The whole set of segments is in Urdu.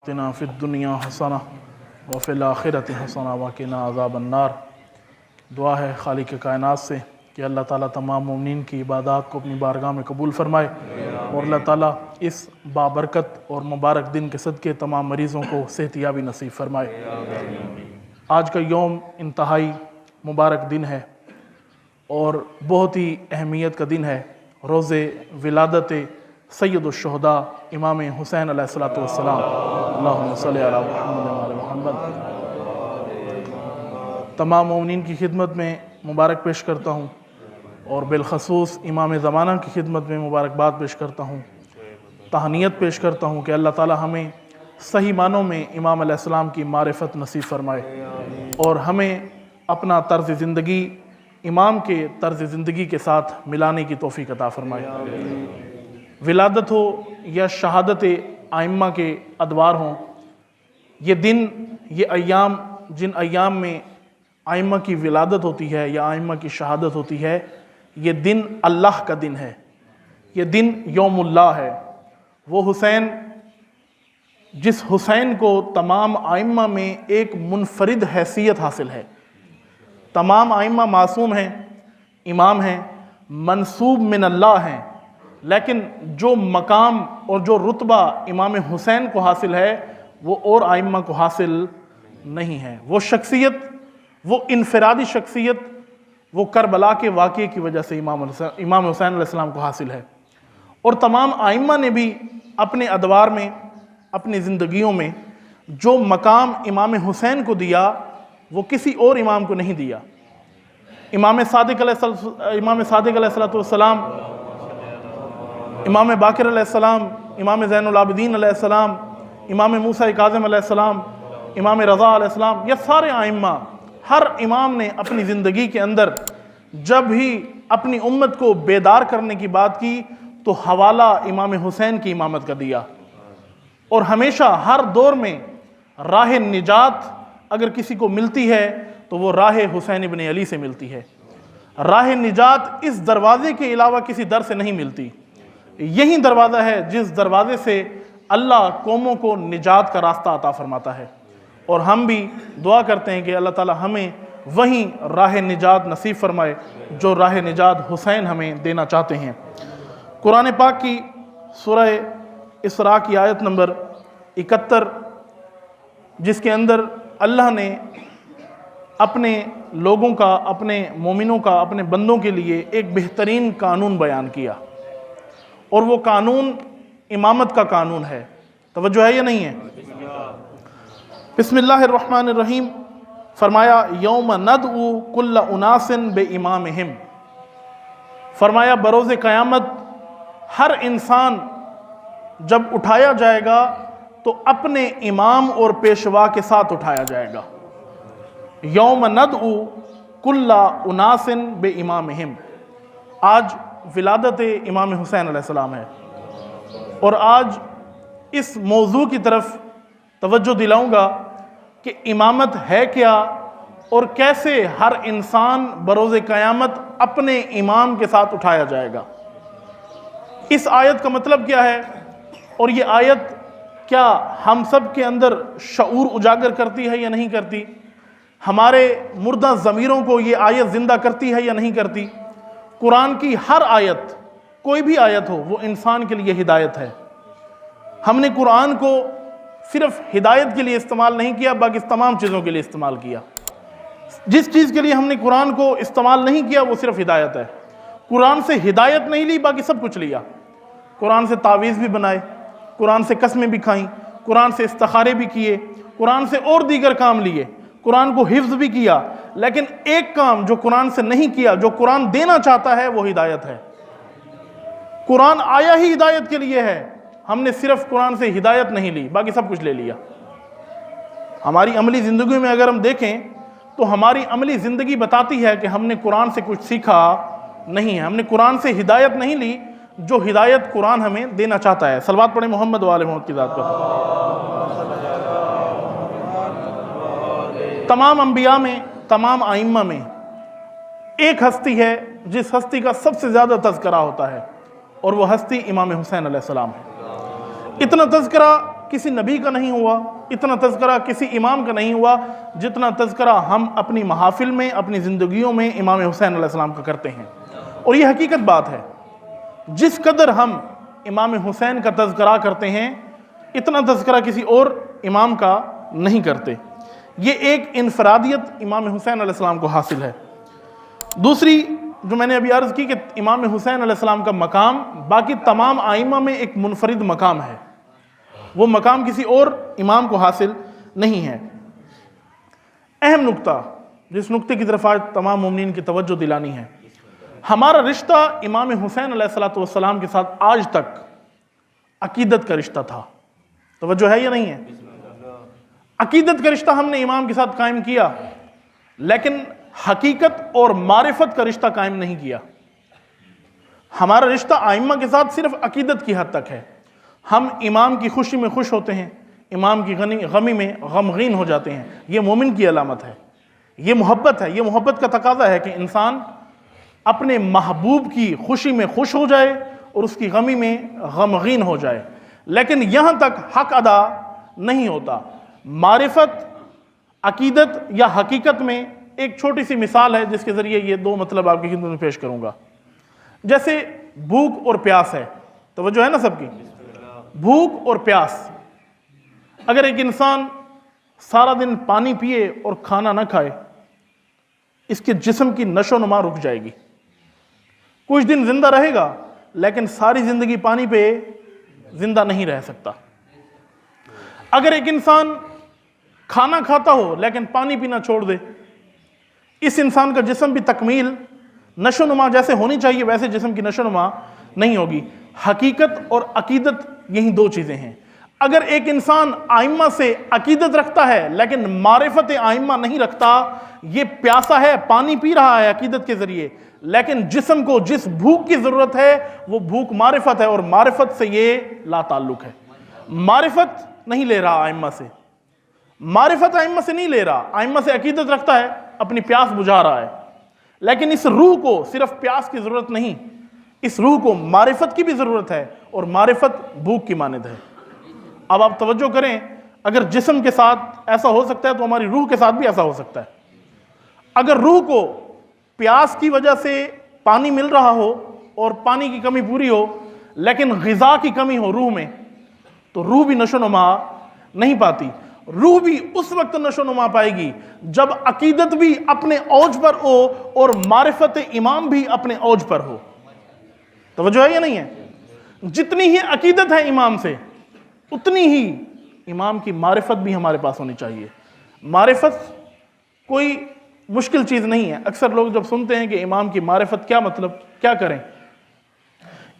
آتنا فی الدنیا حسنہ وفی الآخرۃ حسنہ وقنا عذاب النار۔ دعا ہے خالق کائنات سے کہ اللہ تعالیٰ تمام مومنین کی عبادات کو اپنی بارگاہ میں قبول فرمائے، اور اللہ تعالیٰ اس بابرکت اور مبارک دن کے صدقے تمام مریضوں کو صحت یابی نصیب فرمائے۔ آج کا یوم انتہائی مبارک دن ہے اور بہت ہی اہمیت کا دن ہے، روز ولادت سید الشہداء امام حسین علیہ السلام۔ اللہم صلی علی محمد وعلی محمد۔ تمام مومنین کی خدمت میں مبارک پیش کرتا ہوں اور بالخصوص امام زمانہ کی خدمت میں مبارکباد پیش کرتا ہوں، تہنیت پیش کرتا ہوں کہ اللہ تعالی ہمیں صحیح معنوں میں امام علیہ السلام کی معرفت نصیب فرمائے اور ہمیں اپنا طرز زندگی امام کے طرز زندگی کے ساتھ ملانے کی توفیق عطا فرمائے۔ ولادت ہو یا شہادت ائمہ کے ادوار ہوں، یہ دن، یہ ایام، جن ایام میں ائمہ کی ولادت ہوتی ہے یا ائمہ کی شہادت ہوتی ہے، یہ دن اللہ کا دن ہے، یہ دن یوم اللہ ہے۔ وہ حسین جس حسین کو تمام ائمہ میں ایک منفرد حیثیت حاصل ہے۔ تمام ائمہ معصوم ہیں، امام ہیں، منسوب من اللہ ہیں، لیکن جو مقام اور جو رتبہ امام حسین کو حاصل ہے وہ اور ائمہ کو حاصل نہیں ہے۔ وہ شخصیت، وہ انفرادی شخصیت، وہ کربلا کے واقعے کی وجہ سے امام حسین علیہ السلام کو حاصل ہے، اور تمام ائمہ نے بھی اپنے ادوار میں، اپنی زندگیوں میں جو مقام امام حسین کو دیا وہ کسی اور امام کو نہیں دیا۔ امام صادق علیہ السلام، امام باقر علیہ السلام، امام زین العابدین علیہ السلام، امام موسیٰ کاظم علیہ السلام، امام رضا علیہ السلام، یہ سارے ائمہ، ہر امام نے اپنی زندگی کے اندر جب ہی اپنی امت کو بیدار کرنے کی بات کی تو حوالہ امام حسین کی امامت کا دیا، اور ہمیشہ ہر دور میں راہ نجات اگر کسی کو ملتی ہے تو وہ راہ حسین ابن علی سے ملتی ہے۔ راہ نجات اس دروازے کے علاوہ کسی در سے نہیں ملتی، یہی دروازہ ہے جس دروازے سے اللہ قوموں کو نجات کا راستہ عطا فرماتا ہے، اور ہم بھی دعا کرتے ہیں کہ اللہ تعالی ہمیں وہیں راہ نجات نصیب فرمائے جو راہ نجات حسین ہمیں دینا چاہتے ہیں۔ قرآن پاک کی سورہ اسراء کی آیت نمبر 71، جس کے اندر اللہ نے اپنے لوگوں کا، اپنے مومنوں کا، اپنے بندوں کے لیے ایک بہترین قانون بیان کیا، اور وہ قانون امامت کا قانون ہے۔ توجہ ہے یا نہیں ہے؟ بسم اللہ الرحمن الرحیم، فرمایا یوم ندعو کل اناس بامامہم، فرمایا بروز قیامت ہر انسان جب اٹھایا جائے گا تو اپنے امام اور پیشوا کے ساتھ اٹھایا جائے گا۔ یوم ندعو کل اناس بامامہم، آج ولادت امام حسین علیہ السلام ہے، اور آج اس موضوع کی طرف توجہ دلاؤں گا کہ امامت ہے کیا اور کیسے ہر انسان بروز قیامت اپنے امام کے ساتھ اٹھایا جائے گا۔ اس آیت کا مطلب کیا ہے، اور یہ آیت کیا ہم سب کے اندر شعور اجاگر کرتی ہے یا نہیں کرتی؟ ہمارے مردہ ضمیروں کو یہ آیت زندہ کرتی ہے یا نہیں کرتی؟ قرآن کی ہر آیت، کوئی بھی آیت ہو، وہ انسان کے لیے ہدایت ہے۔ ہم نے قرآن کو صرف ہدایت کے لیے استعمال نہیں کیا، باقی تمام چیزوں کے لیے استعمال کیا۔ جس چیز کے لیے ہم نے قرآن کو استعمال نہیں کیا وہ صرف ہدایت ہے۔ قرآن سے ہدایت نہیں لی، باقی سب کچھ لیا۔ قرآن سے تعویذ بھی بنائے، قرآن سے قسمیں بھی کھائیں، قرآن سے استخارے بھی کیے، قرآن سے اور دیگر کام لیے، قرآن کو حفظ بھی کیا، لیکن ایک کام جو قرآن سے نہیں کیا، جو قرآن دینا چاہتا ہے، وہ ہدایت ہے۔ قرآن آیا ہی ہدایت کے لیے ہے، ہم نے صرف قرآن سے ہدایت نہیں لی، باقی سب کچھ لے لیا۔ ہماری عملی زندگی میں اگر ہم دیکھیں تو ہماری عملی زندگی بتاتی ہے کہ ہم نے قرآن سے کچھ سیکھا نہیں ہے، ہم نے قرآن سے ہدایت نہیں لی جو ہدایت قرآن ہمیں دینا چاہتا ہے۔ صلوات پڑھیں محمد و آل محمد کی ذات پر۔ تمام انبیاء میں، تمام ائمہ میں ایک ہستی ہے جس ہستی کا سب سے زیادہ تذکرہ ہوتا ہے، اور وہ ہستی امام حسین علیہ السلام ہے۔ اتنا تذکرہ کسی نبی کا نہیں ہوا، اتنا تذکرہ کسی امام کا نہیں ہوا جتنا تذکرہ ہم اپنی محافل میں، اپنی زندگیوں میں امام حسین علیہ السلام کا کرتے ہیں۔ اور یہ حقیقت بات ہے، جس قدر ہم امام حسین کا تذکرہ کرتے ہیں اتنا تذکرہ کسی اور امام کا نہیں کرتے۔ یہ ایک انفرادیت امام حسین علیہ السلام کو حاصل ہے۔ دوسری جو میں نے ابھی عرض کی کہ امام حسین علیہ السلام کا مقام باقی تمام ائمہ میں ایک منفرد مقام ہے، وہ مقام کسی اور امام کو حاصل نہیں ہے۔ اہم نقطہ، جس نقطے کی طرف آج تمام مومنین کی توجہ دلانی ہے، ہمارا رشتہ امام حسین علیہ السلام کے ساتھ آج تک عقیدت کا رشتہ تھا۔ توجہ ہے یا نہیں ہے؟ عقیدت کا رشتہ ہم نے امام کے ساتھ قائم کیا، لیکن حقیقت اور معرفت کا رشتہ قائم نہیں کیا۔ ہمارا رشتہ ائمہ کے ساتھ صرف عقیدت کی حد تک ہے۔ ہم امام کی خوشی میں خوش ہوتے ہیں، امام کی غمی میں غمگین ہو جاتے ہیں۔ یہ مومن کی علامت ہے، یہ محبت ہے، یہ محبت کا تقاضا ہے کہ انسان اپنے محبوب کی خوشی میں خوش ہو جائے اور اس کی غمی میں غمگین ہو جائے، لیکن یہاں تک حق ادا نہیں ہوتا۔ معرفت، عقیدت یا حقیقت میں ایک چھوٹی سی مثال ہے جس کے ذریعے یہ دو مطلب آپ کی خدمت میں پیش کروں گا۔ جیسے بھوک اور پیاس ہے، توجہ ہے نا سب کی؟ بھوک اور پیاس، اگر ایک انسان سارا دن پانی پیے اور کھانا نہ کھائے، اس کے جسم کی نشو و نما رک جائے گی۔ کچھ دن زندہ رہے گا لیکن ساری زندگی پانی پہ زندہ نہیں رہ سکتا۔ اگر ایک انسان کھانا کھاتا ہو لیکن پانی پینا چھوڑ دے، اس انسان کا جسم بھی تکمیل نشو و نما جیسے ہونی چاہیے ویسے جسم کی نشو و نما نہیں ہوگی۔ حقیقت اور عقیدت یہی دو چیزیں ہیں۔ اگر ایک انسان ائمہ سے عقیدت رکھتا ہے لیکن معرفت ائمہ نہیں رکھتا، یہ پیاسا ہے، پانی پی رہا ہے عقیدت کے ذریعے، لیکن جسم کو جس بھوک کی ضرورت ہے وہ بھوک معرفت ہے، اور معرفت سے یہ لا تعلق ہے۔ معرفت نہیں لے رہا ائمہ سے، معرفت ائمہ سے نہیں لے رہا، ائمہ سے عقیدت رکھتا ہے، اپنی پیاس بجھا رہا ہے، لیکن اس روح کو صرف پیاس کی ضرورت نہیں، اس روح کو معرفت کی بھی ضرورت ہے، اور معرفت بھوک کی مانند ہے۔ اب آپ توجہ کریں، اگر جسم کے ساتھ ایسا ہو سکتا ہے تو ہماری روح کے ساتھ بھی ایسا ہو سکتا ہے۔ اگر روح کو پیاس کی وجہ سے پانی مل رہا ہو اور پانی کی کمی پوری ہو، لیکن غذا کی کمی ہو روح میں، تو روح بھی نشو و نما نہیں پاتی۔ روح بھی اس وقت نشو و نما پائے گی جب عقیدت بھی اپنے اوج پر ہو اور معرفت امام بھی اپنے اوج پر ہو۔ توجہ ہے یا نہیں ہے؟ جتنی ہی عقیدت ہے امام سے، اتنی ہی امام کی معرفت بھی ہمارے پاس ہونی چاہیے۔ معرفت کوئی مشکل چیز نہیں ہے۔ اکثر لوگ جب سنتے ہیں کہ امام کی معرفت کیا مطلب، کیا کریں،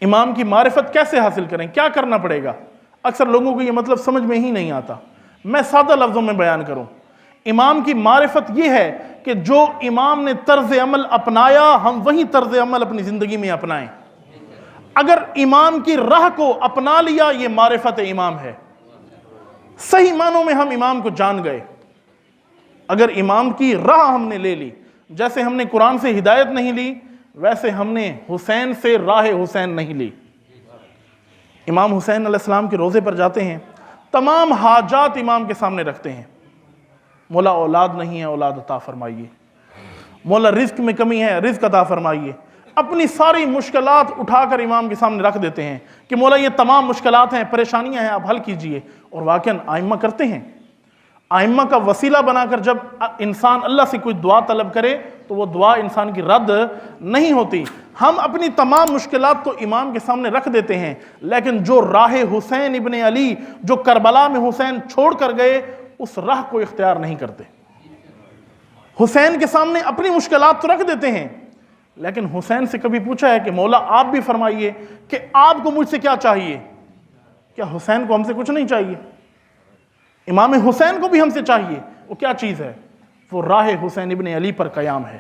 امام کی معرفت کیسے حاصل کریں، کیا کرنا پڑے گا، اکثر لوگوں کو یہ مطلب سمجھ میں ہی نہیں آتا۔ میں سادہ لفظوں میں بیان کروں، امام کی معرفت یہ ہے کہ جو امام نے طرز عمل اپنایا ہم وہی طرز عمل اپنی زندگی میں اپنائیں۔ اگر امام کی راہ کو اپنا لیا، یہ معرفت امام ہے، صحیح معنوں میں ہم امام کو جان گئے۔ اگر امام کی راہ ہم نے لے لی، جیسے ہم نے قرآن سے ہدایت نہیں لی، ویسے ہم نے حسین سے راہ حسین نہیں لی۔ امام حسین علیہ السلام کے روضے پر جاتے ہیں، تمام حاجات امام کے سامنے رکھتے ہیں۔ مولا اولاد نہیں ہے، اولاد عطا فرمائیے۔ مولا رزق میں کمی ہے، رزق عطا فرمائیے۔ اپنی ساری مشکلات اٹھا کر امام کے سامنے رکھ دیتے ہیں کہ مولا یہ تمام مشکلات ہیں، پریشانیاں ہیں، آپ حل کیجئے۔ اور واقعاً ائمہ کرتے ہیں۔ ائمہ کا وسیلہ بنا کر جب انسان اللہ سے کوئی دعا طلب کرے تو وہ دعا انسان کی رد نہیں ہوتی۔ ہم اپنی تمام مشکلات تو امام کے سامنے رکھ دیتے ہیں، لیکن جو راہ حسین ابن علی جو کربلا میں حسین چھوڑ کر گئے، اس راہ کو اختیار نہیں کرتے۔ حسین کے سامنے اپنی مشکلات تو رکھ دیتے ہیں، لیکن حسین سے کبھی پوچھا ہے کہ مولا آپ بھی فرمائیے کہ آپ کو مجھ سے کیا چاہیے؟ کیا حسین کو ہم سے کچھ نہیں چاہیے؟ امام حسین کو بھی ہم سے چاہیے۔ وہ کیا چیز ہے؟ وہ راہ حسین ابن علی پر قیام ہے۔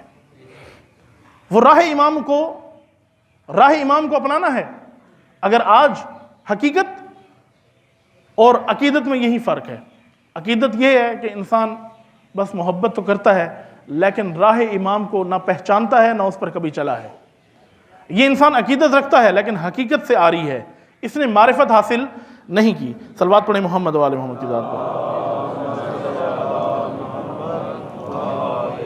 وہ راہ امام کو اپنانا ہے۔ اگر آج حقیقت اور عقیدت میں یہی فرق ہے۔ عقیدت یہ ہے کہ انسان بس محبت تو کرتا ہے لیکن راہ امام کو نہ پہچانتا ہے نہ اس پر کبھی چلا ہے۔ یہ انسان عقیدت رکھتا ہے لیکن حقیقت سے آری ہے، اس نے معرفت حاصل نہیں کی۔ صلوات پڑھیں محمد وآل محمد کی ذات پر۔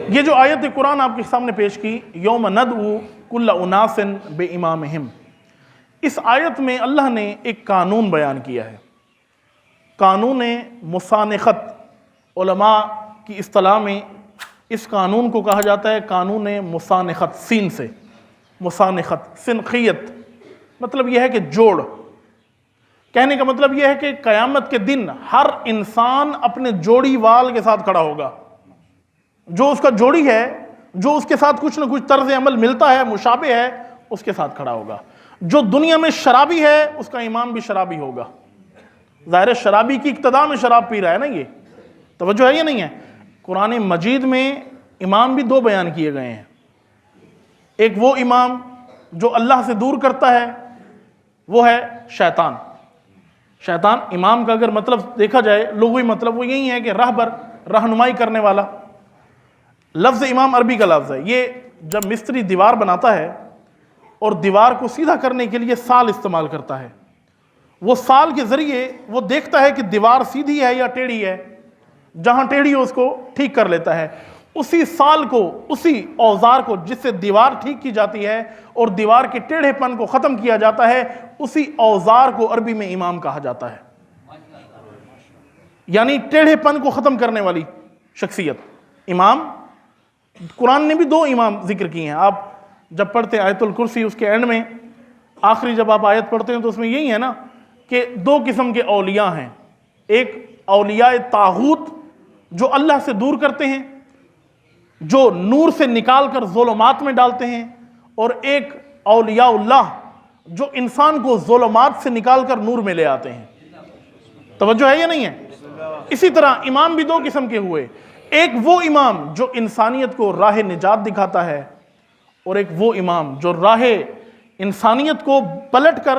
یہ جو آیت قرآن آپ کے سامنے پیش کی، یوم ندعو کل اناس بامامہم، اس آیت میں اللہ نے ایک قانون بیان کیا ہے، قانون مسانخت۔ علماء کی اصطلاح میں اس قانون کو کہا جاتا ہے قانون مسانخت، سین سے مسانخت، سنخیت مطلب یہ ہے کہ جوڑ۔ کہنے کا مطلب یہ ہے کہ قیامت کے دن ہر انسان اپنے جوڑی وال کے ساتھ کھڑا ہوگا، جو اس کا جوڑی ہے، جو اس کے ساتھ کچھ نہ کچھ طرز عمل ملتا ہے، مشابہ ہے، اس کے ساتھ کھڑا ہوگا۔ جو دنیا میں شرابی ہے اس کا امام بھی شرابی ہوگا۔ ظاہر شرابی کی اقتداء میں شراب پی رہا ہے نا، یہ توجہ ہے یا نہیں ہے؟ قرآن مجید میں امام بھی دو بیان کیے گئے ہیں، ایک وہ امام جو اللہ سے دور کرتا ہے، وہ ہے شیطان۔ شیطان امام کا اگر مطلب دیکھا جائے لغوی مطلب وہ یہی ہے کہ راہبر، رہنمائی کرنے والا۔ لفظ امام عربی کا لفظ ہے۔ یہ جب مستری دیوار بناتا ہے اور دیوار کو سیدھا کرنے کے لیے سال استعمال کرتا ہے، وہ سال کے ذریعے وہ دیکھتا ہے کہ دیوار سیدھی ہے یا ٹیڑھی ہے، جہاں ٹیڑھی ہو اس کو ٹھیک کر لیتا ہے۔ اسی سال کو، اسی اوزار کو جس سے دیوار ٹھیک کی جاتی ہے اور دیوار کے ٹیڑھے پن کو ختم کیا جاتا ہے، اسی اوزار کو عربی میں امام کہا جاتا ہے، یعنی ٹیڑھے پن کو ختم کرنے والی شخصیت امام۔ قرآن نے بھی دو امام ذکر کیے ہیں۔ آپ جب پڑھتے ہیں آیت الکرسی، اس کے اینڈ میں آخری جب آپ آیت پڑھتے ہیں تو اس میں یہی ہے نا کہ دو قسم کے اولیاء ہیں، ایک اولیاء طاغوت جو اللہ سے دور کرتے ہیں، جو نور سے نکال کر ظلمات میں ڈالتے ہیں، اور ایک اولیاء اللہ جو انسان کو ظلمات سے نکال کر نور میں لے آتے ہیں۔ توجہ ہے یا نہیں ہے؟ اسی طرح امام بھی دو قسم کے ہوئے، ایک وہ امام جو انسانیت کو راہ نجات دکھاتا ہے، اور ایک وہ امام جو راہ انسانیت کو پلٹ کر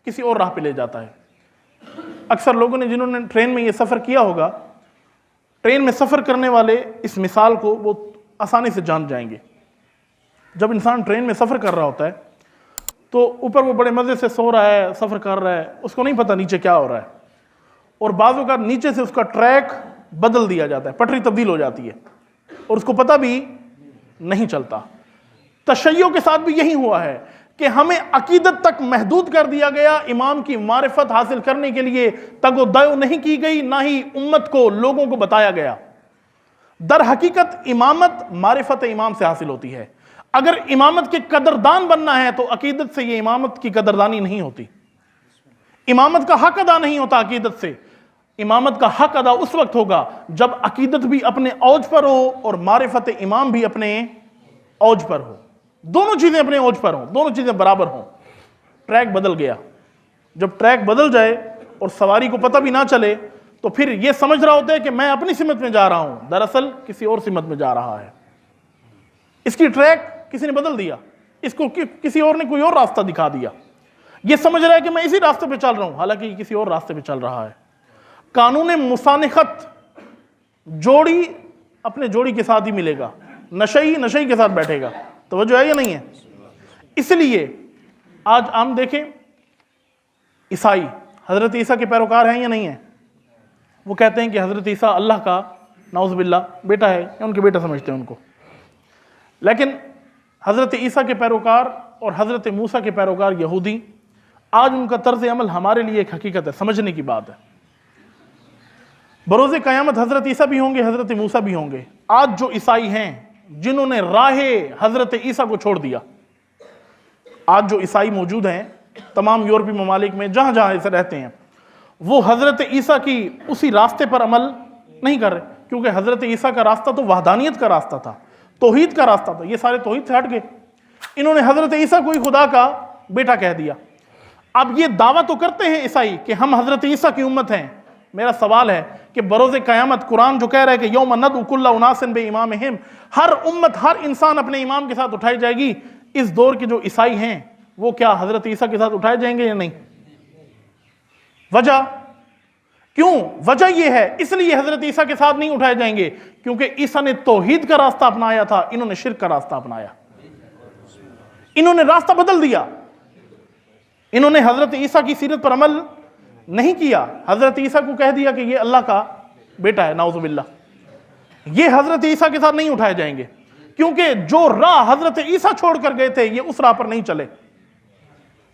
کسی اور راہ پہ لے جاتا ہے۔ اکثر لوگوں نے جنہوں نے ٹرین میں یہ سفر کیا ہوگا، ٹرین میں سفر کرنے والے اس مثال کو وہ آسانی سے جان جائیں گے۔ جب انسان ٹرین میں سفر کر رہا ہوتا ہے تو اوپر وہ بڑے مزے سے سو رہا ہے، سفر کر رہا ہے، اس کو نہیں پتہ نیچے کیا ہو رہا ہے، اور بعض اوقات نیچے سے اس کا ٹریک بدل دیا جاتا ہے، پٹری تبدیل ہو جاتی ہے اور اس کو پتہ بھی نہیں چلتا۔ تشیع کے ساتھ بھی یہی ہوا ہے کہ ہمیں عقیدت تک محدود کر دیا گیا، امام کی معرفت حاصل کرنے کے لیے تگ و دو نہیں کی گئی، نہ ہی امت کو، لوگوں کو بتایا گیا۔ در حقیقت امامت معرفت امام سے حاصل ہوتی ہے۔ اگر امامت کے قدردان بننا ہے تو عقیدت سے یہ امامت کی قدردانی نہیں ہوتی، امامت کا حق ادا نہیں ہوتا عقیدت سے۔ امامت کا حق ادا اس وقت ہوگا جب عقیدت بھی اپنے اوج پر ہو اور معرفت امام بھی اپنے اوج پر ہو، دونوں چیزیں اپنے اوج پر ہوں، دونوں چیزیں برابر ہوں۔ ٹریک بدل گیا، جب ٹریک بدل جائے اور سواری کو پتہ بھی نہ چلے تو پھر یہ سمجھ رہا ہوتا ہے کہ میں اپنی سمت میں جا رہا ہوں، دراصل کسی اور سمت میں جا رہا ہے۔ اس کی ٹریک کسی نے بدل دیا، اس کو کسی اور نے کوئی اور راستہ دکھا دیا، یہ سمجھ رہا ہے کہ میں اسی راستے پہ چل رہا ہوں، حالانکہ یہ کسی اور راستے پہ چل رہا ہے۔ قانون مسانخت، جوڑی اپنے جوڑی کے ساتھ ہی ملے گا، نشئی کے ساتھ بیٹھے گا۔ توجہ ہے یا نہیں ہے؟ اس لیے آج ہم دیکھیں عیسائی حضرت عیسیٰ کے پیروکار ہیں یا نہیں ہیں؟ وہ کہتے ہیں کہ حضرت عیسیٰ اللہ کا نعوذ باللہ بیٹا ہے، یا ان کے بیٹا سمجھتے ہیں ان کو۔ لیکن حضرت عیسیٰ کے پیروکار اور حضرت موسیٰ کے پیروکار یہودی، آج ان کا طرز عمل ہمارے لیے ایک حقیقت ہے، سمجھنے کی بات ہے۔ بروز قیامت حضرت عیسیٰ بھی ہوں گے، حضرت موسیٰ بھی ہوں گے۔ آج جو عیسائی ہیں جنہوں نے راہ حضرت عیسیٰ کو چھوڑ دیا، آج جو عیسائی موجود ہیں تمام یورپی ممالک میں، جہاں جہاں ایسے رہتے ہیں، وہ حضرت عیسیٰ کی اسی راستے پر عمل نہیں کر رہے، کیونکہ حضرت عیسیٰ کا راستہ تو وحدانیت کا راستہ تھا، توحید کا راستہ تھا۔ یہ سارے توحید سے ہٹ گئے، انہوں نے حضرت عیسیٰ کو ہی خدا کا بیٹا کہہ دیا۔ اب یہ دعویٰ تو کرتے ہیں عیسائی کہ ہم حضرت عیسیٰ کی امت ہیں۔ میرا سوال ہے کہ بروز قیامت قرآن جو کہہ رہا ہے کہ یوم ندعو کل اناس بامامہم، ہر امت، ہر انسان اپنے امام کے ساتھ اٹھائی جائے گی، اس دور کے جو عیسائی ہیں وہ کیا حضرت عیسیٰ کے ساتھ اٹھائے جائیں گے یا نہیں؟ وجہ کیوں؟ وجہ یہ ہے، اس لیے حضرت عیسیٰ کے ساتھ نہیں اٹھائے جائیں گے کیونکہ عیسیٰ نے توحید کا راستہ اپنایا تھا، انہوں نے شرک کا راستہ اپنایا، انہوں نے راستہ بدل دیا، انہوں نے حضرت عیسیٰ کی سیرت پر عمل نہیں کیا، حضرت عیسیٰ کو کہہ دیا کہ یہ اللہ کا بیٹا ہے، نعوذ باللہ، یہ حضرت عیسیٰ کے ساتھ نہیں اٹھائے جائیں گے، کیونکہ جو راہ حضرت عیسیٰ چھوڑ کر گئے تھے یہ اس راہ پر نہیں چلے۔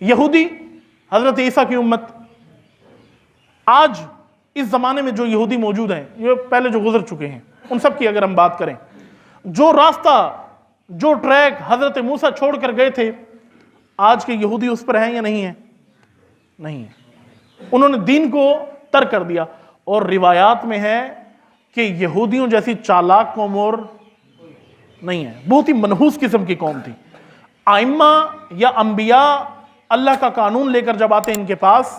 یہودی، حضرت عیسیٰ کی امت، آج اس زمانے میں جو یہودی موجود ہیں، یہ پہلے جو گزر چکے ہیں، ان سب کی اگر ہم بات کریں، جو راستہ، جو ٹریک حضرت موسیٰ چھوڑ کر گئے تھے، آج کے یہودی اس پر ہیں یا نہیں ہیں؟ نہیں ہیں، انہوں نے دین کو ترک کر دیا۔ اور روایات میں ہے کہ یہودیوں جیسی چالاک قوم اور نہیں ہے، بہت ہی منحوس قسم کی قوم تھی۔ ائمہ یا انبیاء اللہ کا قانون لے کر جب آتے ان کے پاس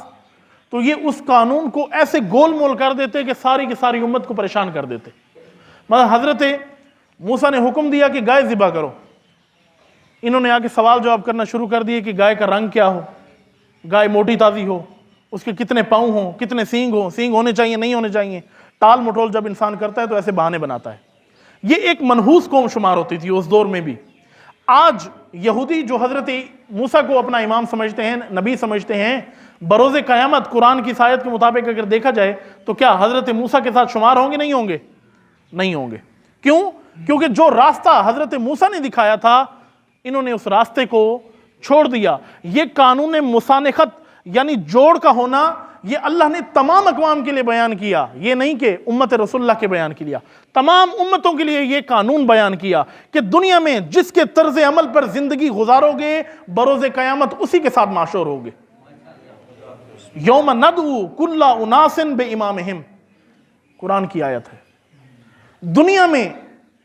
تو یہ اس قانون کو ایسے گول مول کر دیتے کہ ساری کی ساری امت کو پریشان کر دیتے۔ مطلب حضرت موسیٰ نے حکم دیا کہ گائے ذبح کرو، انہوں نے آ کے سوال جواب کرنا شروع کر دیے کہ گائے کا رنگ کیا ہو، گائے موٹی تازی ہو، اس کے کتنے پاؤں ہوں، کتنے سینگ ہوں، سینگ ہونے چاہیے نہیں ہونے چاہیے۔ ٹال مٹول جب انسان کرتا ہے تو ایسے بہانے بناتا ہے۔ یہ ایک منحوس قوم شمار ہوتی تھی اس دور میں بھی۔ آج یہودی جو حضرت موسیٰ کو اپنا امام سمجھتے ہیں، نبی سمجھتے ہیں، بروز قیامت قرآن کی آیت کے مطابق اگر دیکھا جائے تو کیا حضرت موسیٰ کے ساتھ شمار ہوں گے نہیں ہوں گے؟ نہیں ہوں گے۔ کیوں؟ کیونکہ جو راستہ حضرت موسیٰ نے دکھایا تھا انہوں نے اس راستے کو چھوڑ دیا۔ یہ قانون مسانخت یعنی جوڑ کا ہونا یہ اللہ نے تمام اقوام کے لیے بیان کیا، یہ نہیں کہ امت رسول اللہ کے بیان کے لیے، تمام امتوں کے لیے یہ قانون بیان کیا کہ دنیا میں جس کے طرز عمل پر زندگی گزارو گے بروز قیامت اسی کے ساتھ معشور ہوگے۔ یوم ندعو کل اناس بامامہم، قرآن کی آیت ہے۔ دنیا میں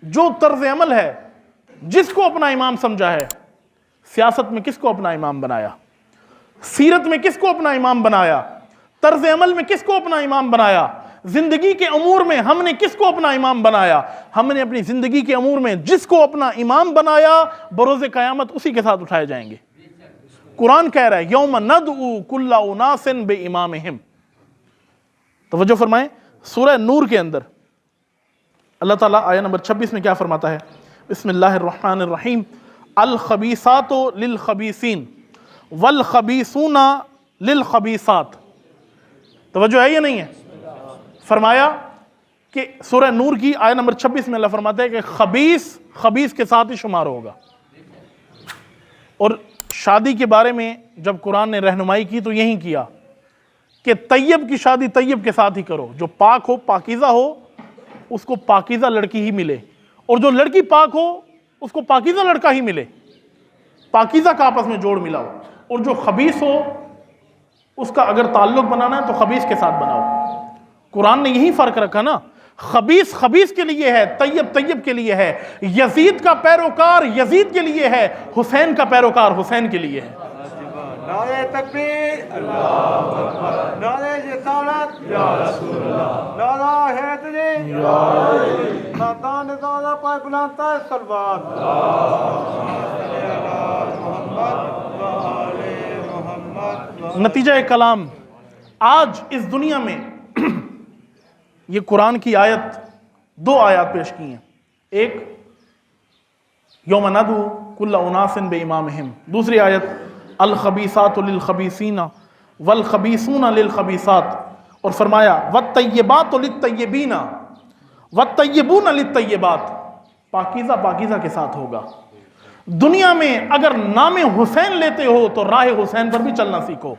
جو طرز عمل ہے، جس کو اپنا امام سمجھا ہے، سیاست میں کس کو اپنا امام بنایا، سیرت میں کس کو اپنا امام بنایا، طرز عمل میں کس کو اپنا امام بنایا، زندگی کے امور میں ہم نے کس کو اپنا امام بنایا، ہم نے اپنی زندگی کے امور میں جس کو اپنا امام بنایا بروز قیامت اسی کے ساتھ اٹھائے جائیں گے۔ قرآن کہہ رہا ہے یوم ندعو کل اناس بامامہم۔ توجہ فرمائیں، سورہ نور کے اندر اللہ تعالیٰ آیہ نمبر 26 میں کیا فرماتا ہے؟ بسم اللہ الرحمن الرحیم، الخبیثات للخبیثین والخبیثون للخبیثات۔ توجہ ہے یا نہیں ہے؟ فرمایا کہ سورہ نور کی آیہ نمبر 26 میں اللہ فرماتا ہے کہ خبیث کے ساتھ ہی شمار ہوگا۔ اور شادی کے بارے میں جب قرآن نے رہنمائی کی تو یہی کیا کہ طیب کی شادی طیب کے ساتھ ہی کرو، جو پاک ہو، پاکیزہ ہو، اس کو پاکیزہ لڑکی ہی ملے، اور جو لڑکی پاک ہو اس کو پاکیزہ لڑکا ہی ملے، پاکیزہ کا آپس میں جوڑ ملا ہو۔ اور جو خبیث ہو اس کا اگر تعلق بنانا ہے تو خبیث کے ساتھ بناؤ۔ قرآن نے یہی فرق رکھا نا، خبیث کے لیے ہے، طیب کے لیے ہے، یزید کا پیروکار یزید کے لیے ہے، حسین کا پیروکار حسین کے لیے ہے۔ نعرہ تکبیر، اللہ اکبر، نعرہ رسالت، یا رسول اللہ، نعرہ حیدری، یا علی، مردان زادہ پر بلند تر صلوات، نتیجہ کلام آج اس دنیا میں یہ قرآن کی آیت، دو آیات پیش کی ہیں، ایک یوم ندعو کل اناس بامامہم، دوسری آیت الخبیثات للخبیثین والخبیثون للخبیثات، اور فرمایا والطیبات للطیبین والطیبون للطیبات، پاکیزہ کے ساتھ ہوگا۔ دنیا میں اگر نام حسین لیتے ہو تو راہ حسین پر بھی چلنا سیکھو۔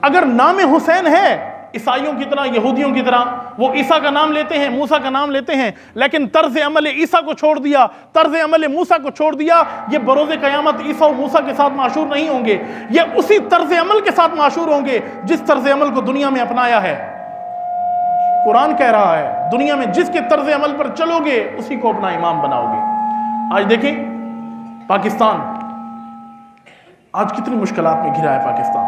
اگر نام حسین ہے عیسائیوں کی طرح، یہودیوں کی طرح، وہ عیسیٰ کا نام لیتے ہیں، موسیٰ کا نام لیتے ہیں، لیکن طرز عمل عیسیٰ کو چھوڑ دیا، طرز عمل موسیٰ کو چھوڑ دیا، یہ بروز قیامت عیسیٰ و موسیٰ کے ساتھ معشور نہیں ہوں گے، یہ اسی طرز عمل کے ساتھ معشور ہوں گے جس طرز عمل کو دنیا میں اپنایا ہے۔ قرآن کہہ رہا ہے دنیا میں جس کے طرز عمل پر چلو گے اسی کو اپنا امام بناؤ گے۔ آج دیکھیں پاکستان آج کتنی مشکلات میں گھرا ہے۔ پاکستان،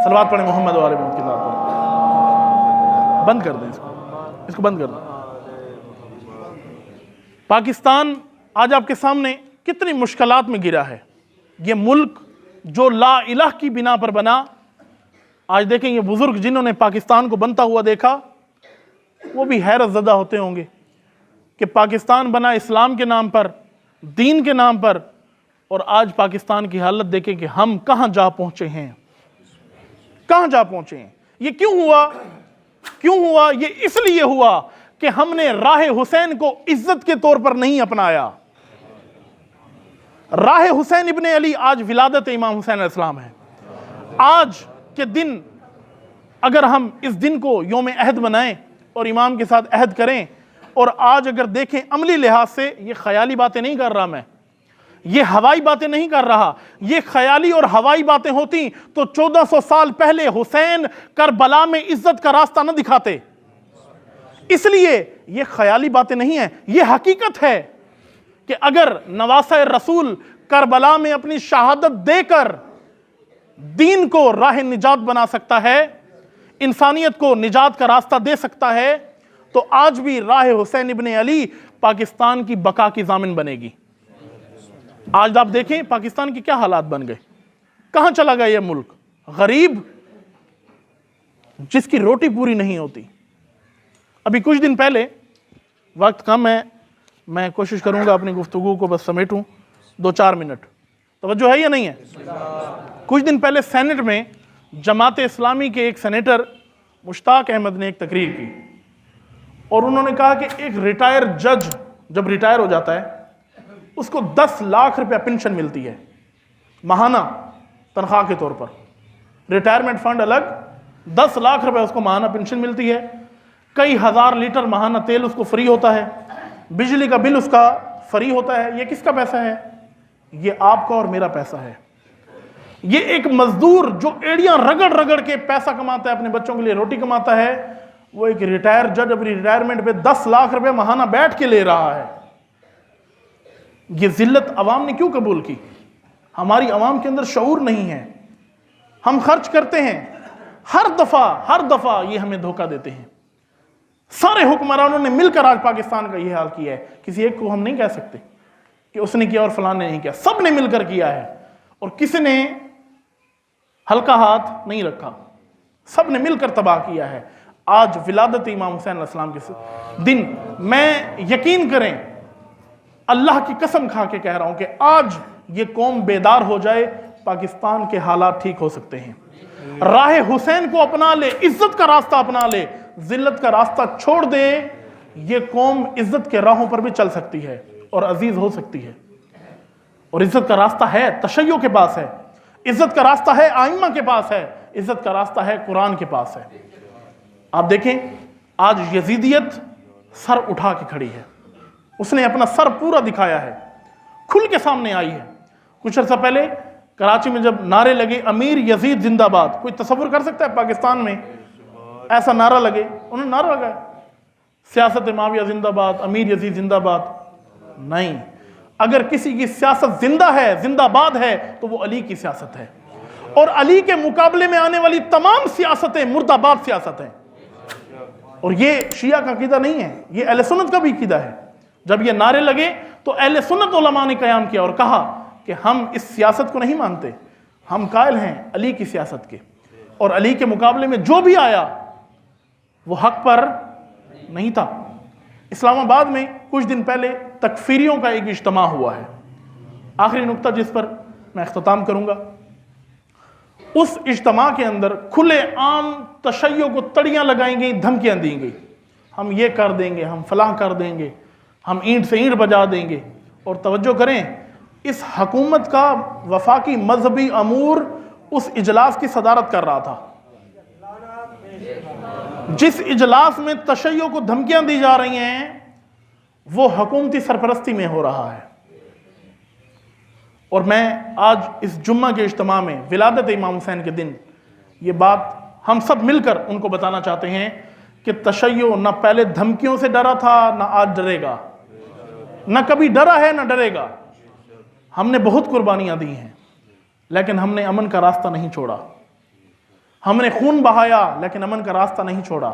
صلوات پڑھیں محمد و آل محمد کی ذات پر۔ بند کر دیں اس کو بند کر دیں۔ پاکستان آج آپ کے سامنے کتنی مشکلات میں گرا ہے۔ یہ ملک جو لا الہ کی بنا پر بنا، آج دیکھیں یہ بزرگ جنہوں نے پاکستان کو بنتا ہوا دیکھا وہ بھی حیرت زدہ ہوتے ہوں گے کہ پاکستان بنا اسلام کے نام پر، دین کے نام پر، اور آج پاکستان کی حالت دیکھیں کہ ہم کہاں جا پہنچے ہیں۔ کہاں جا پہنچے ہیں؟ یہ کیوں ہوا؟ یہ اس لیے ہوا کہ ہم نے راہ حسین کو عزت کے طور پر نہیں اپنایا۔ راہ حسین ابن علی آج ولادت امام حسین علیہ السلام ہے۔ آج کے دن اگر ہم اس دن کو یوم عہد بنائیں اور امام کے ساتھ عہد کریں، اور آج اگر دیکھیں عملی لحاظ سے، یہ خیالی باتیں نہیں کر رہا میں، یہ ہوائی باتیں نہیں کر رہا، یہ خیالی اور ہوائی باتیں ہوتی تو 1400 سال پہلے حسین کربلا میں عزت کا راستہ نہ دکھاتے۔ اس لیے یہ خیالی باتیں نہیں ہیں، یہ حقیقت ہے کہ اگر نواسہ رسول کربلا میں اپنی شہادت دے کر دین کو راہ نجات بنا سکتا ہے، انسانیت کو نجات کا راستہ دے سکتا ہے، تو آج بھی راہ حسین ابن علی پاکستان کی بقا کی ضامن بنے گی۔ آج آپ دیکھیں پاکستان کی کیا حالات بن گئے، کہاں چلا گیا یہ ملک؟ غریب جس کی روٹی پوری نہیں ہوتی۔ ابھی کچھ دن پہلے، وقت کم ہے، میں کوشش کروں گا اپنی گفتگو کو بس سمیٹوں 2-4 منٹ، توجہ ہے یا نہیں ہے؟ کچھ دن پہلے سینٹ میں جماعت اسلامی کے ایک سینیٹر مشتاق احمد نے ایک تقریر کی، اور انہوں نے کہا کہ ایک ریٹائر جج جب ریٹائر ہو جاتا ہے اس کو 10 لاکھ روپے پینشن ملتی ہے ماہانہ تنخواہ کے طور پر، ریٹائرمنٹ فنڈ الگ، 10 لاکھ روپے اس کو ماہانہ پینشن ملتی ہے، کئی ہزار لیٹر ماہانہ تیل اس کو فری ہوتا ہے، بجلی کا بل اس کا فری ہوتا ہے۔ یہ کس کا پیسہ ہے؟ یہ آپ کا اور میرا پیسہ ہے۔ یہ ایک مزدور جو ایڑیاں رگڑ رگڑ کے پیسہ کماتا ہے، اپنے بچوں کے لیے روٹی کماتا ہے، وہ ایک ریٹائر جج اپنی ریٹائرمنٹ پہ 10 لاکھ روپے ماہانہ بیٹھ کے لے رہا ہے۔ یہ ذلت عوام نے کیوں قبول کی؟ ہماری عوام کے اندر شعور نہیں ہے۔ ہم خرچ کرتے ہیں، ہر دفعہ یہ ہمیں دھوکہ دیتے ہیں۔ سارے حکمرانوں نے مل کر آج پاکستان کا یہ حال کیا ہے، کسی ایک کو ہم نہیں کہہ سکتے کہ اس نے کیا اور فلاں نے نہیں کیا، سب نے مل کر کیا ہے، اور کسی نے ہلکا ہاتھ نہیں رکھا، سب نے مل کر تباہ کیا ہے۔ آج ولادت امام حسین علیہ السلام کے دن، میں یقین کریں، اللہ کی قسم کھا کے کہہ رہا ہوں کہ آج یہ قوم بیدار ہو جائے، پاکستان کے حالات ٹھیک ہو سکتے ہیں۔ راہ حسین کو اپنا لے، عزت کا راستہ اپنا لے، ذلت کا راستہ چھوڑ دے، یہ قوم عزت کے راہوں پر بھی چل سکتی ہے اور عزیز ہو سکتی ہے۔ اور عزت کا راستہ ہے تشیع کے پاس ہے، عزت کا راستہ ہے آئمہ کے پاس ہے، عزت کا راستہ ہے قرآن کے پاس ہے۔ آپ دیکھیں آج یزیدیت سر اٹھا کے کھڑی ہے، اس نے اپنا سر پورا دکھایا ہے، کھل کے سامنے آئی ہے۔ کچھ عرصہ پہلے کراچی میں جب نعرے لگے امیر یزید زندہ باد، کوئی تصور کر سکتا ہے پاکستان میں ایسا نعرہ لگے؟ انہوں نے نعرہ لگایا سیاست معاویہ زندہ باد، امیر یزید زندہ باد۔ نہیں، اگر کسی کی سیاست زندہ ہے، زندہ باد ہے، تو وہ علی کی سیاست ہے، اور علی کے مقابلے میں آنے والی تمام سیاستیں مردہ باد سیاست ہیں۔ اور یہ شیعہ کا عقیدہ نہیں ہے، یہ اہل سنت کا بھی عقیدہ ہے۔ جب یہ نعرے لگے تو اہل سنت علماء نے قیام کیا اور کہا کہ ہم اس سیاست کو نہیں مانتے، ہم قائل ہیں علی کی سیاست کے، اور علی کے مقابلے میں جو بھی آیا وہ حق پر نہیں تھا۔ اسلام آباد میں کچھ دن پہلے تکفیریوں کا ایک اجتماع ہوا ہے۔ آخری نقطہ جس پر میں اختتام کروں گا، اس اجتماع کے اندر کھلے عام تشیع کو تڑیاں لگائیں گئی، دھمکیاں دی گئی، ہم یہ کر دیں گے، ہم فلاں کر دیں گے، ہم اینٹ سے اینٹ بجا دیں گے۔ اور توجہ کریں، اس حکومت کا وفاقی مذہبی امور اس اجلاس کی صدارت کر رہا تھا۔ جس اجلاس میں تشیع کو دھمکیاں دی جا رہی ہیں وہ حکومتی سرپرستی میں ہو رہا ہے۔ اور میں آج اس جمعہ کے اجتماع میں ولادت امام حسین کے دن یہ بات ہم سب مل کر ان کو بتانا چاہتے ہیں کہ تشیع نہ پہلے دھمکیوں سے ڈرا تھا، نہ آج ڈرے گا، نہ کبھی ڈرا ہے، نہ ڈرے گا۔ ہم نے بہت قربانیاں دی ہیں، لیکن ہم نے امن کا راستہ نہیں چھوڑا۔ ہم نے خون بہایا لیکن امن کا راستہ نہیں چھوڑا۔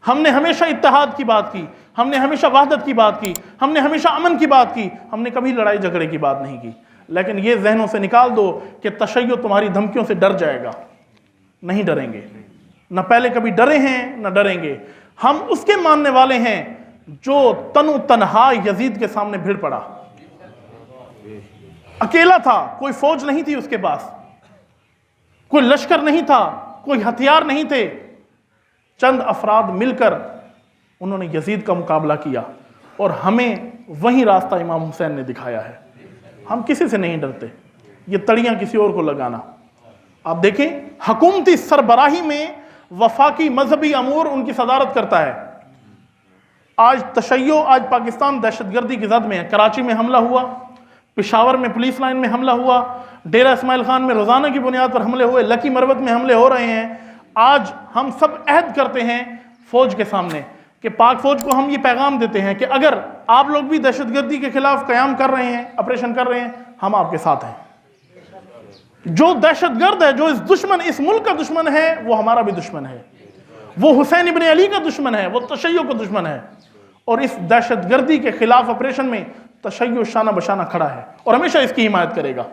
ہم نے ہمیشہ اتحاد کی بات کی، ہم نے ہمیشہ وحدت کی بات کی، ہم نے ہمیشہ امن کی بات کی، ہم نے کبھی لڑائی جھگڑے کی بات نہیں کی۔ لیکن یہ ذہنوں سے نکال دو کہ تشیع تمہاری دھمکیوں سے ڈر جائے گا، نہیں ڈریں گے، نہ پہلے کبھی ڈرے ہیں نہ ڈریں گے۔ ہم اس کے ماننے والے ہیں جو تنو تنہا یزید کے سامنے بھیڑ پڑا، اکیلا تھا، کوئی فوج نہیں تھی اس کے پاس، کوئی لشکر نہیں تھا، کوئی ہتھیار نہیں تھے، چند افراد مل کر انہوں نے یزید کا مقابلہ کیا، اور ہمیں وہی راستہ امام حسین نے دکھایا ہے۔ ہم کسی سے نہیں ڈرتے، یہ تڑیاں کسی اور کو لگانا۔ آپ دیکھیں حکومتی سربراہی میں وفاقی مذہبی امور ان کی صدارت کرتا ہے۔ آج آج پاکستان دہشت گردی کی زد میں ہے۔ کراچی میں حملہ ہوا، پشاور میں پولیس لائن میں حملہ ہوا، ڈیرہ اسماعیل خان میں روزانہ کی بنیاد پر حملے ہوئے، لکی مروت میں حملے ہو رہے ہیں۔ آج ہم سب عہد کرتے ہیں فوج کے سامنے کہ پاک فوج کو ہم یہ پیغام دیتے ہیں کہ اگر آپ لوگ بھی دہشت گردی کے خلاف قیام کر رہے ہیں، آپریشن کر رہے ہیں، ہم آپ کے ساتھ ہیں۔ جو دہشت گرد ہے، جو اس ملک کا دشمن ہے، وہ ہمارا بھی دشمن ہے، وہ حسین ابن علی کا دشمن ہے، وہ تشیع کا دشمن ہے، اور اس دہشت گردی کے خلاف آپریشن میں تشیع شانہ بشانہ کھڑا ہے اور ہمیشہ اس کی حمایت کرے گا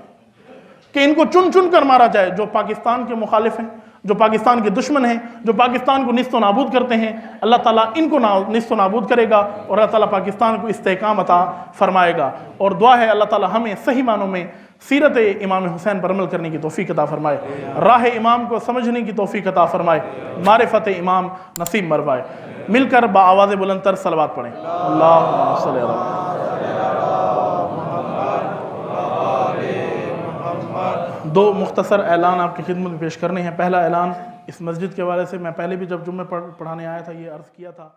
کہ ان کو چن چن کر مارا جائے۔ جو پاکستان کے مخالف ہیں، جو پاکستان کے دشمن ہیں، جو پاکستان کو نیست و نابود کرتے ہیں، اللہ تعالیٰ ان کو نیست و نابود کرے گا، اور اللہ تعالیٰ پاکستان کو استحکام عطا فرمائے گا۔ اور دعا ہے اللہ تعالیٰ ہمیں صحیح معنوں میں سیرت امام حسین پر عمل کرنے کی توفیق عطا فرمائے، راہ امام کو سمجھنے کی توفیق عطا فرمائے، معرفت امام نصیب مروائے۔ مل کر بآواز بلند تر صلوات پڑھیں۔ اللہم صلی اللہ علیہ وسلم۔ دو مختصر اعلان آپ کی خدمت میں پیش کرنے ہیں۔ پہلا اعلان اس مسجد کے حوالے سے، میں پہلے بھی جب جمعہ پڑھانے آیا تھا یہ عرض کیا تھا